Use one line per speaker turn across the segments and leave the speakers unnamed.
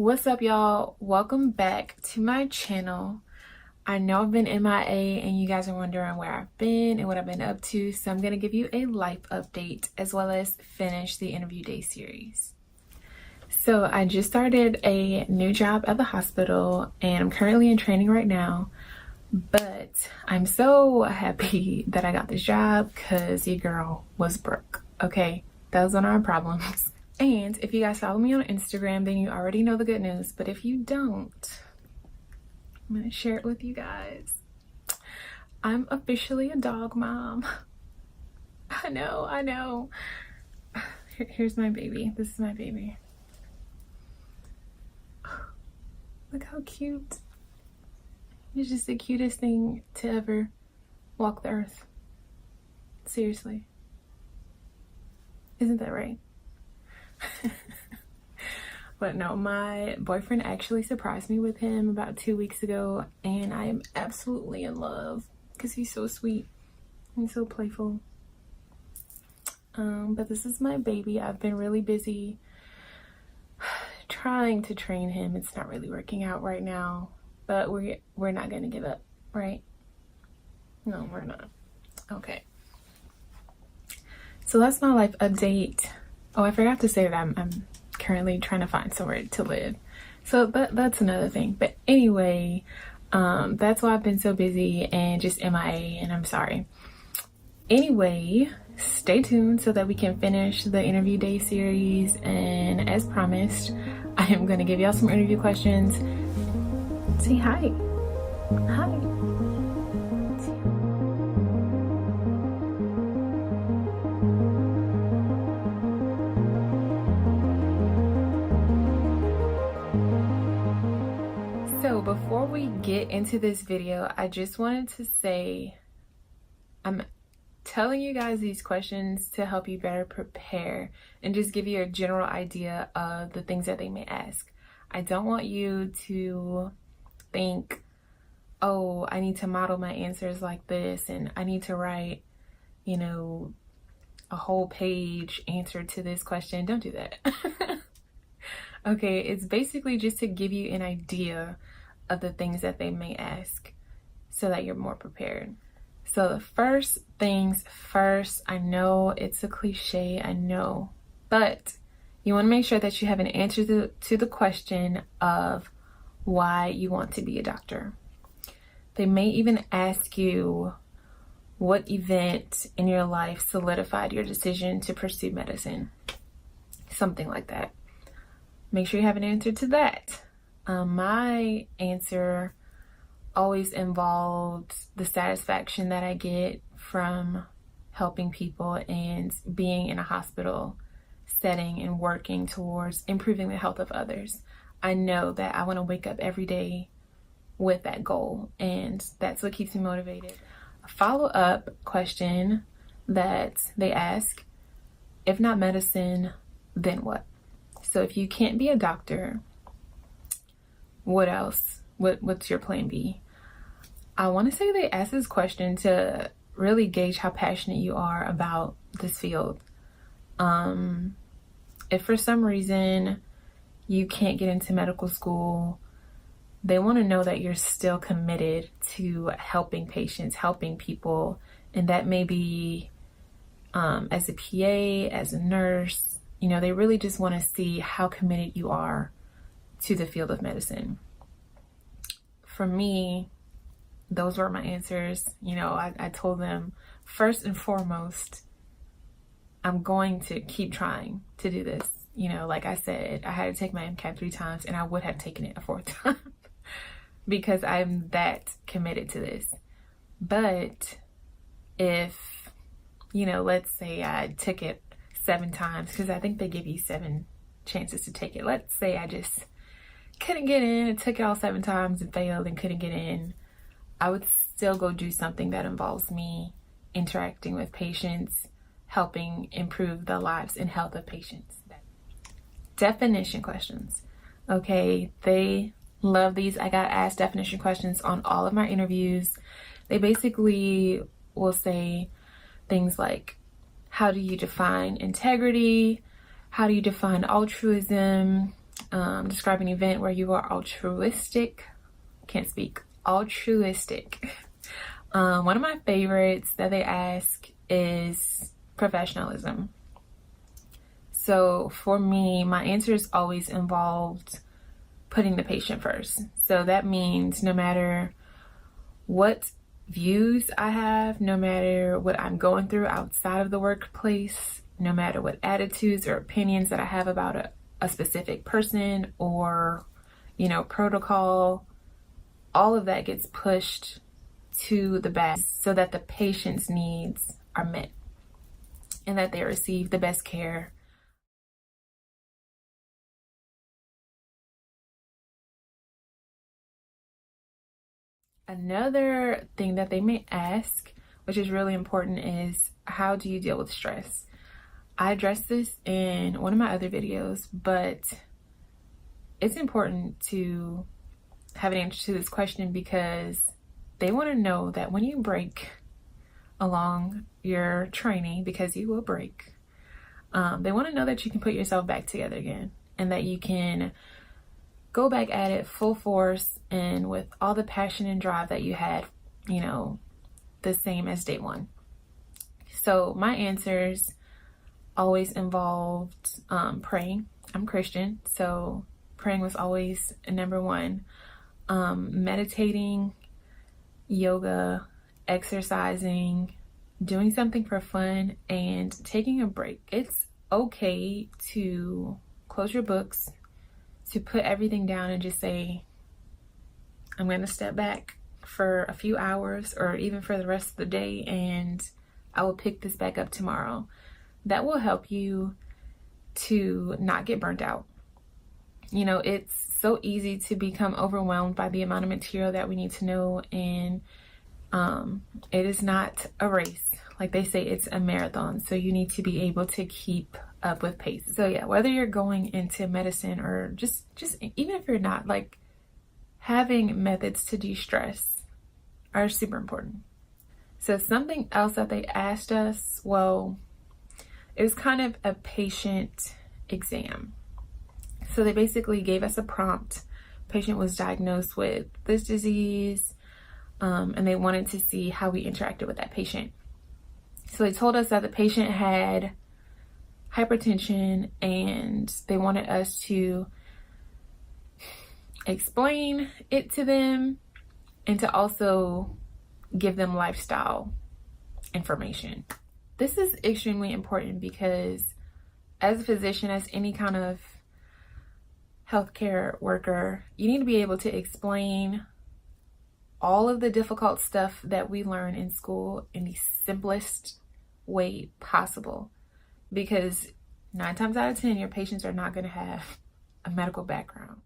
What's up, y'all? Welcome back to my channel. I know I've been MIA and you guys are wondering where I've been and what I've been up to, so I'm going to give you a life update as well as finish the interview day series. So I just started a new job at the hospital and I'm currently in training right now, but I'm so happy that I got this job because your girl was broke. Okay, those are our problems. And if you guys follow me on Instagram, then you already know the good news. But if you don't, I'm going to share it with you guys. I'm officially a dog mom. I know. Here's my baby. This is my baby. Look how cute. He's just the cutest thing to ever walk the earth. Seriously. Isn't that right? But no, my boyfriend actually surprised me with him about 2 weeks ago, and I am absolutely in love because he's so sweet and so playful. But this is my baby. I've been really busy trying to train him. It's not really working out right now, but we're not gonna give up, right? No, we're not. Okay. So that's my life update. Oh, I forgot to say that I'm currently trying to find somewhere to live. So that's another thing. But anyway, that's why I've been so busy and just MIA, and I'm sorry. Anyway, stay tuned so that we can finish the interview day series. And as promised, I am going to give y'all some interview questions. Say hi. Hi. So before we get into this video, I just wanted to say I'm telling you guys these questions to help you better prepare and just give you a general idea of the things that they may ask. I don't want you to think, oh, I need to model my answers like this and I need to write, a whole page answer to this question. Don't do that. Okay, it's basically just to give you an idea of the things that they may ask so that you're more prepared. So the first things first, I know it's a cliche, I know, but you want to make sure that you have an answer to the question of why you want to be a doctor. They may even ask you what event in your life solidified your decision to pursue medicine. Something like that. Make sure you have an answer to that. My answer always involved the satisfaction that I get from helping people and being in a hospital setting and working towards improving the health of others. I know that I want to wake up every day with that goal, and that's what keeps me motivated. A follow-up question that they ask, if not medicine, then what? So if you can't be a doctor, what else? What's your plan B? I want to say they ask this question to really gauge how passionate you are about this field. If for some reason you can't get into medical school, they want to know that you're still committed to helping patients, helping people, and that may be as a PA, as a nurse. They really just want to see how committed you are to the field of medicine. For me, those were my answers. I told them, first and foremost, I'm going to keep trying to do this. Like I said, I had to take my MCAT 3 times and I would have taken it a 4th time because I'm that committed to this. But if, let's say I took it 7 times, because I think they give you 7 chances to take it. Let's say I just couldn't get in and took it all 7 times and failed and couldn't get in. I would still go do something that involves me interacting with patients, helping improve the lives and health of patients. Definition questions. Okay, they love these. I got asked definition questions on all of my interviews. They basically will say things like, how do you define integrity? How do you define altruism? Describe an event where you are altruistic. Can't speak. Altruistic. One of my favorites that they ask is professionalism. So for me, my answers always involved putting the patient first. So that means no matter what views I have, no matter what I'm going through outside of the workplace, no matter what attitudes or opinions that I have about a specific person or, protocol, all of that gets pushed to the back so that the patient's needs are met and that they receive the best care. Another thing that they may ask, which is really important, is how do you deal with stress? I addressed this in one of my other videos, but it's important to have an answer to this question because they want to know that when you break along your training, because you will break, they want to know that you can put yourself back together again and that you can go back at it full force and with all the passion and drive that you had, the same as day one. So my answers always involved praying. I'm Christian, so praying was always number one. Meditating, yoga, exercising, doing something for fun, and taking a break. It's okay to close your books, to put everything down and just say, I'm going to step back for a few hours or even for the rest of the day, and I will pick this back up tomorrow. That will help you to not get burnt out. It's so easy to become overwhelmed by the amount of material that we need to know, and it is not a race. Like they say, it's a marathon, so you need to be able to keep up with pace. So yeah, whether you're going into medicine or just even if you're not, like, having methods to de-stress are super important. So something else that they asked us, well, it was kind of a patient exam. So they basically gave us a prompt. Patient was diagnosed with this disease, and they wanted to see how we interacted with that patient. So they told us that the patient had hypertension, and they wanted us to explain it to them and to also give them lifestyle information. This is extremely important because as a physician, as any kind of healthcare worker, you need to be able to explain all of the difficult stuff that we learn in school in the simplest way possible, because 9 times out of 10 your patients are not going to have a medical background.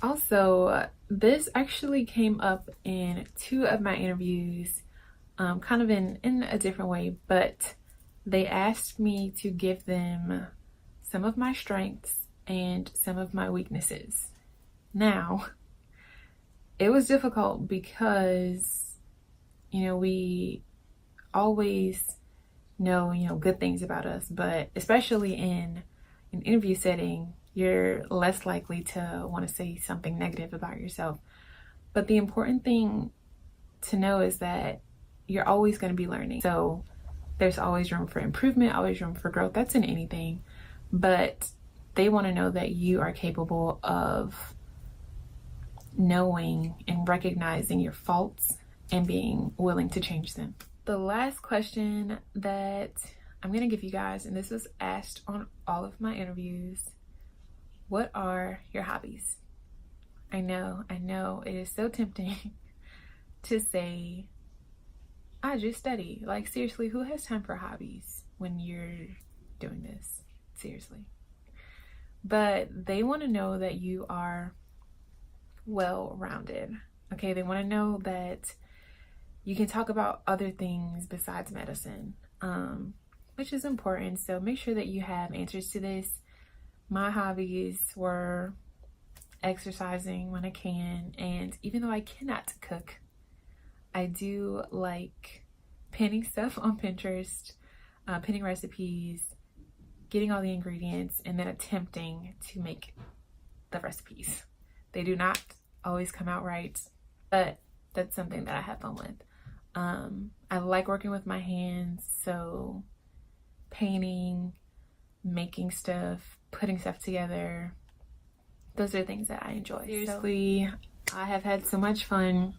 Also, this actually came up in 2 of my interviews, kind of in a different way, but they asked me to give them some of my strengths and some of my weaknesses. Now, it was difficult because, we always know, good things about us, but especially in an interview setting, you're less likely to want to say something negative about yourself. But the important thing to know is that you're always going to be learning. So there's always room for improvement, always room for growth. That's in anything. But they want to know that you are capable of knowing and recognizing your faults and being willing to change them. The last question that I'm going to give you guys, and this was asked on all of my interviews, what are your hobbies? I know, it is so tempting to say, I just study. Like, seriously, who has time for hobbies when you're doing this? Seriously. But they want to know that you are well-rounded. Okay, they want to know that you can talk about other things besides medicine, which is important. So make sure that you have answers to this. My hobbies were exercising when I can, and even though I cannot cook, I do like pinning stuff on Pinterest, pinning recipes, getting all the ingredients, and then attempting to make the recipes. They do not always come out right, but that's something that I have fun with. I like working with my hands, so painting, making stuff, putting stuff together, those are things that I enjoy. Seriously, I have had so much fun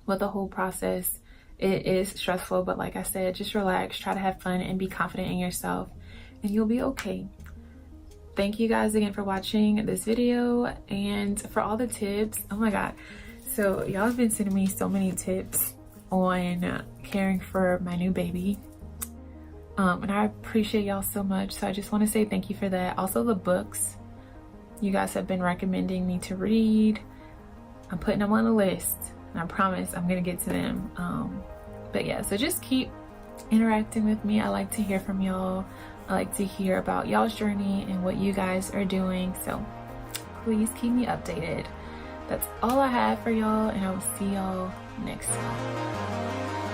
with the whole process. It is stressful, but like I said, just relax, try to have fun and be confident in yourself, and you'll be okay. Thank you guys again for watching this video and for all the tips. Oh my god, so y'all have been sending me so many tips on caring for my new baby, and I appreciate y'all so much. So I just want to say thank you for that. Also, the books you guys have been recommending me to read, I'm putting them on the list, and I promise I'm gonna get to them. But yeah, so just keep interacting with me. I like to hear from y'all. I like to hear about y'all's journey and what you guys are doing, so please keep me updated. That's all I have for y'all, and I will see y'all next time.